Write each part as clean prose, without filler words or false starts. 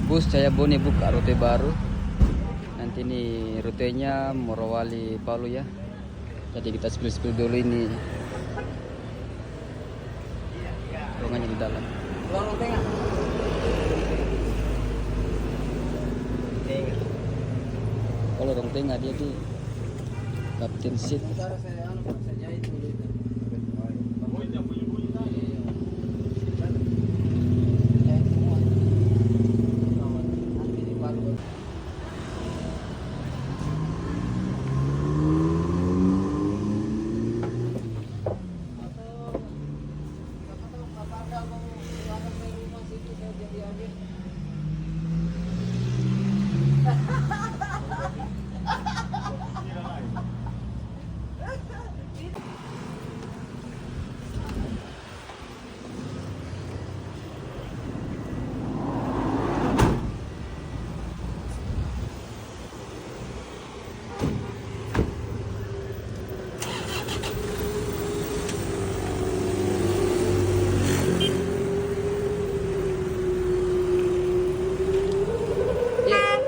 bus Jayaboni buka rute baru. Nanti ini rutenya Morowali Palu ya. Jadi kita spill dulu ini ruangannya di dalam. Lorong tengah. Kalau ruang tengah dia di captain seat. Sementara saya jahit dulu itu. Jahit semua. Nanti di Palu.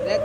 Lihat,